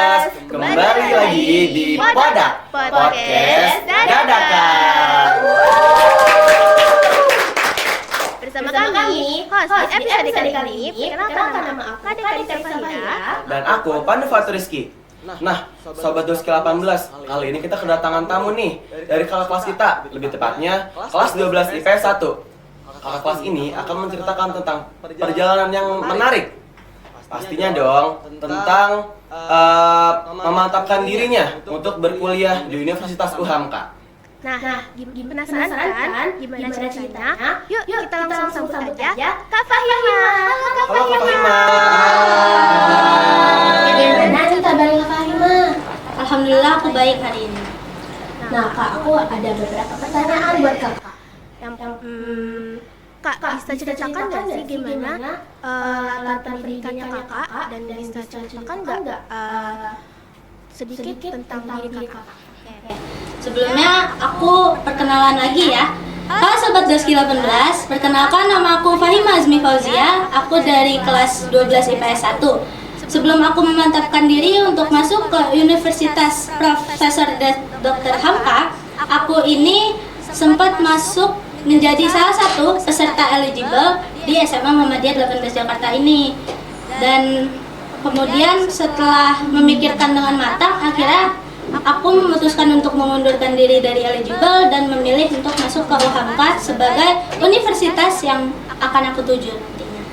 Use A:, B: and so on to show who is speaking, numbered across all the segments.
A: Podcast. Kembali lagi di Podak Podcast Dadakan.
B: Bersama kami, host di episode kali ini, perkenalkan nama aku Kadek Safira
A: dan aku Pandu Fatur Rizky. Nah, Sobat Doski 18, kali ini kita kedatangan tamu nih dari kakak kelas kita, lebih tepatnya kelas 12 IPS 1. Kakak kelas ini akan menceritakan tentang perjalanan yang menarik. Pastinya dong, tentang memantapkan dirinya untuk berkuliah di Universitas UHAMKA.
B: Nah, penasaran kan gimana ceritanya? Yuk kita langsung sambut aja Kak Fahima.
A: Halo Kak Fahima.
C: Bagaimana cerita dari Kak Fahima?
D: Alhamdulillah aku baik hari ini.
C: Nah Kak, aku ada beberapa pertanyaan buat Kakak.
B: Kak, bisa ceritakan nggak sih gimana latar pendidikannya Kakak dan bisa ceritakan nggak sedikit tentang diri Kakak?
D: Sebelumnya aku perkenalan lagi ya. Halo Sobat Doski 18, perkenalkan nama aku Fahima Azmi Fauzia. Aku dari kelas 12 IPS 1. Sebelum aku memantapkan diri untuk masuk ke Universitas Profesor Dr. Hamka, aku ini sempat masuk menjadi salah satu peserta eligible di SMA Muhammadiyah 18 Jakarta ini. Dan kemudian setelah memikirkan dengan matang, akhirnya aku memutuskan untuk mengundurkan diri dari eligible dan memilih untuk masuk ke UHAMKA sebagai universitas yang akan aku tuju nantinya.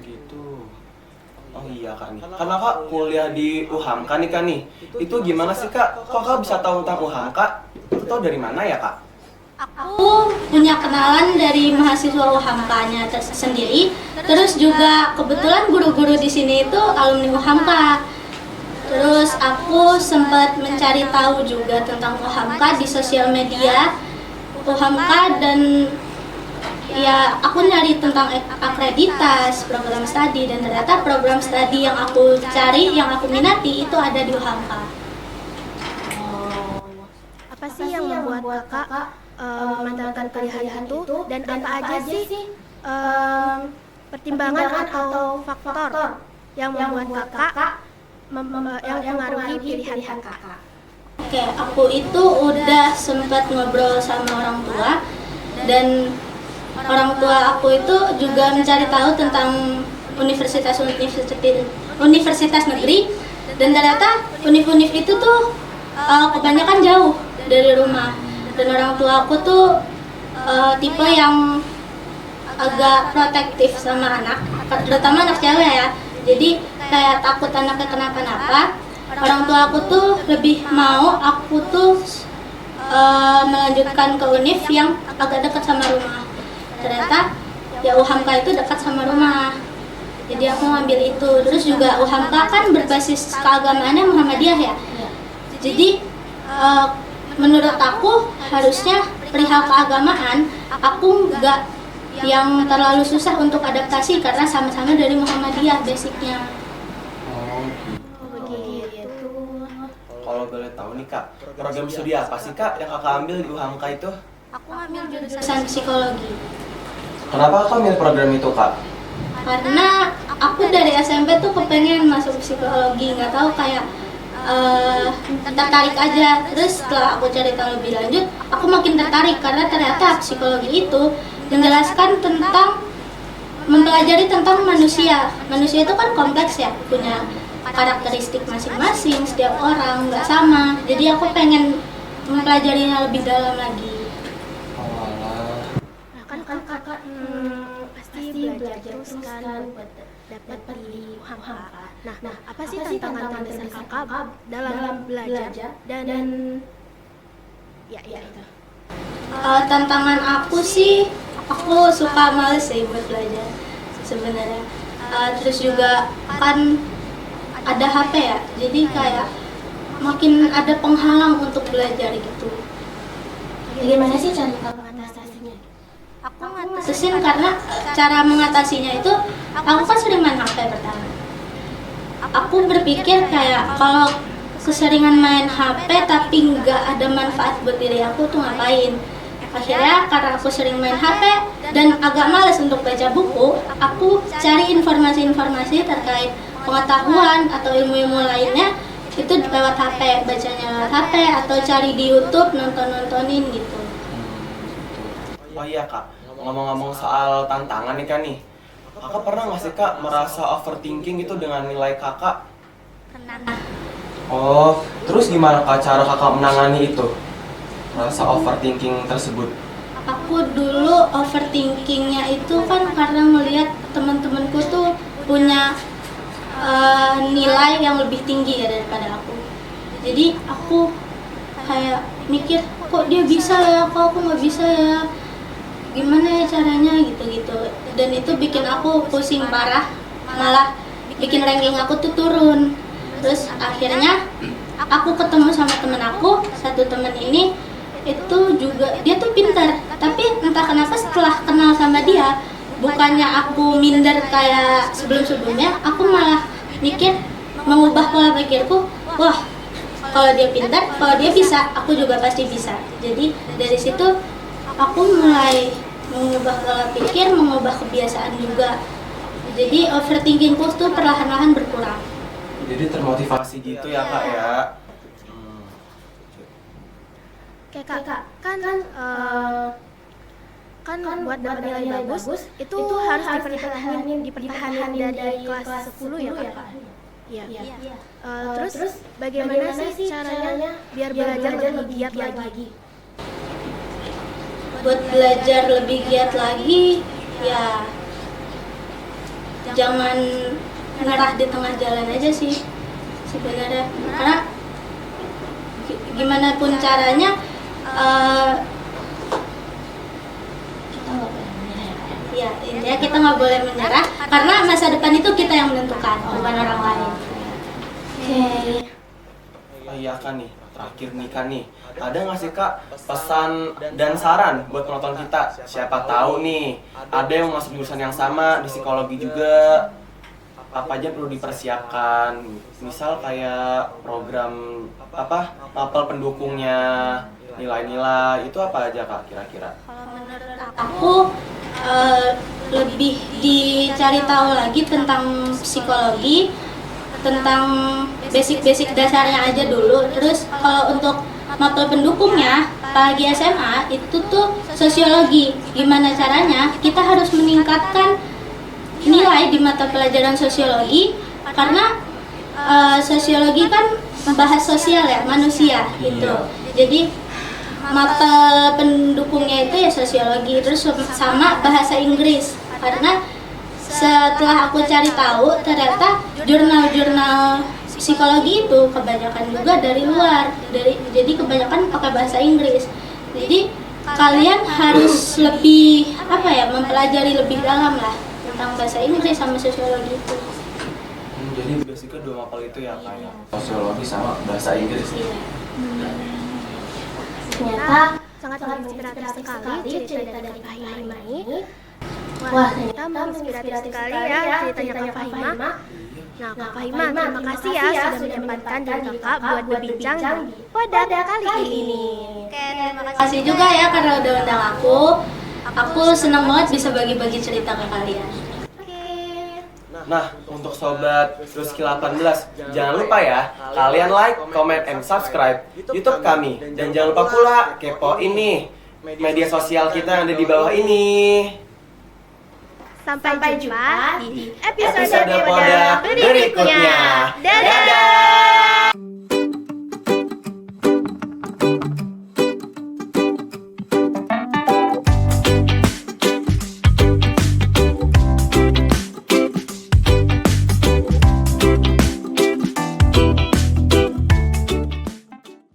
A: Gitu. Oh iya Kak nih. Karena Kak kuliah di UHAMKA nih Kak nih. Itu gimana sih Kak? Kok Kak bisa tahu tentang UHAMKA? Itu tahu dari mana ya Kak?
D: Aku punya kenalan dari mahasiswa UHAMKA-nya sendiri. Terus juga kebetulan guru-guru di sini itu alumni UHAMKA. Terus aku sempat mencari tahu juga tentang UHAMKA di sosial media UHAMKA, dan ya aku nyari tentang akreditas, program studi, dan ternyata program studi yang aku cari, yang aku minati itu ada di UHAMKA.
B: Apa sih yang membuat Kakak memantapkan pilihan itu dan apa aja sih pertimbangan atau faktor yang membuat Kakak yang mengaruhi pilihan Kakak?
D: Oke, aku itu udah sempat ngobrol sama orang tua, dan orang tua aku itu juga mencari tahu tentang universitas negeri, dan ternyata univ-univ itu tuh kebanyakan jauh dari rumah, dan orang tua aku tuh tipe yang agak protektif sama anak, terutama anak cewek ya. Jadi kayak takut anaknya kenapa-napa. Orang tua aku tuh lebih mau aku tuh melanjutkan ke univ yang agak dekat sama rumah. Ternyata ya UHAMKA itu dekat sama rumah. Jadi aku ngambil itu. Terus juga UHAMKA kan berbasis keagamaannya Muhammadiyah ya. Jadi menurut aku harusnya perihal keagamaan aku nggak yang terlalu susah untuk adaptasi karena sama-sama dari Muhammadiyah basicnya.
A: Oh gitu. Kalau boleh tahu nih Kak, program studi apa sih Kak yang Kakak ambil di UHAMKA itu?
D: Aku ambil jurusan psikologi.
A: Kenapa Kakak ambil program itu Kak?
D: Karena aku dari SMP tuh kepengen masuk psikologi, nggak tahu kayak tertarik aja. Terus setelah aku cari tahu lebih lanjut, aku makin tertarik karena ternyata psikologi itu menjelaskan tentang mempelajari tentang manusia. Manusia itu kan kompleks ya, punya karakteristik masing-masing, setiap orang nggak sama. Jadi aku pengen mempelajarinya lebih dalam lagi.
B: Nah, kan Kakak pasti belajar terus kan buat dapat di UHAMKA. Nah, apa sih tantangan terbesar Kakak dalam belajar dan ya itu?
D: Tantangan aku sih, aku suka males sih buat belajar sebenarnya. Terus juga kan ada HP ya, jadi kayak makin ada penghalang untuk belajar gitu.
C: Gimana sih cara Kakak mengatasinya?
D: Aku ngatasin karena cara mengatasinya itu aku kan sering main HP pertama. Aku berpikir kayak kalau keseringan main HP tapi nggak ada manfaat buat diri aku tuh ngapain. Akhirnya karena aku sering main HP dan agak malas untuk baca buku, aku cari informasi-informasi terkait pengetahuan atau ilmu-ilmu lainnya itu lewat HP, bacanya lewat HP atau cari di YouTube, nontonin gitu.
A: Oh iya Kak, ngomong-ngomong soal tantangan nih Kak nih, Kakak pernah nggak sih Kak merasa overthinking itu dengan nilai Kakak?
D: Pernah.
A: Oh, terus gimana Kak cara Kakak menangani itu? Rasa overthinking tersebut?
D: Aku dulu overthinkingnya itu kan karena melihat teman-temanku tuh punya nilai yang lebih tinggi ya daripada aku. Jadi aku kayak mikir, kok dia bisa ya, kok aku nggak bisa ya, gimana ya caranya gitu-gitu. Dan itu bikin aku pusing parah, malah bikin ranking aku tuh turun. Terus akhirnya aku ketemu sama temen aku, satu temen ini itu juga dia tuh pintar, tapi entah kenapa setelah kenal sama dia, bukannya aku minder kayak sebelum-sebelumnya, aku malah mikir mengubah pola pikirku, wah kalau dia pintar, kalau dia bisa, aku juga pasti bisa. Jadi dari situ aku mulai mengubah pola pikir, mengubah kebiasaan juga. Jadi overthinkingku tuh perlahan-lahan berkurang.
A: Jadi termotivasi gitu ya Kak ya?
B: Oke Kak, kan buat dapat nilai bagus itu harus dipertahanin dari kelas 10 ya Kak? Iya. Terus bagaimana sih caranya biar belajar lebih giat lagi?
D: Buat belajar lebih giat lagi, ya jangan menyerah di tengah jalan aja sih sebenarnya. Karena gimana pun caranya, ya intinya kita nggak boleh menyerah karena masa depan itu kita yang menentukan, bukan orang lain.
C: Oke.
A: Oh iya Kak nih, terakhir nih Kak nih, ada nggak sih Kak pesan dan saran buat penonton kita? Siapa tahu nih ada yang masuk jurusan yang sama di psikologi juga, apa aja perlu dipersiapkan? Misal kayak program mapel pendukungnya, nilai-nilai itu apa aja Kak kira-kira?
D: Kalau menurut aku lebih dicari tahu lagi tentang psikologi, tentang basic-basic dasarnya aja dulu. Terus kalau untuk mapel pendukungnya, apalagi SMA itu tuh sosiologi. Gimana caranya kita harus meningkatkan nilai di mata pelajaran sosiologi, karena sosiologi kan membahas sosial ya, manusia gitu. Jadi mata pendukungnya itu ya sosiologi, terus sama bahasa Inggris. Karena setelah aku cari tahu, ternyata jurnal-jurnal psikologi itu kebanyakan juga dari luar, jadi kebanyakan pakai bahasa Inggris. Jadi kalian harus lebih mempelajari lebih dalam lah tentang bahasa Inggris sama sosiologi itu.
A: Jadi basicnya dua mapel itu ya kayak sosiologi sama bahasa Inggris.
C: Ternyata
B: Sangat menginspiratif sekali cerita dari Kak Fahima ini.
C: wah,
B: Ternyata menginspiratif sekali ya ceritanya Kak Fahima. Nah, Kak Fahima, terima kasih ya sudah menyempatkan diri Kakak buat berbincang pada kali ini.
D: Oke, terima kasih juga ya karena udah undang aku. Aku senang banget bisa bagi-bagi cerita ke kalian.
A: Nah, untuk sobat Ruski 18, jangan lupa ya, kalian like, comment, and subscribe YouTube kami. Dan jangan lupa pula kepoin nih media sosial kita yang ada di bawah ini.
B: Sampai jumpa di episode
A: Episode pada berikutnya.
B: Dadah!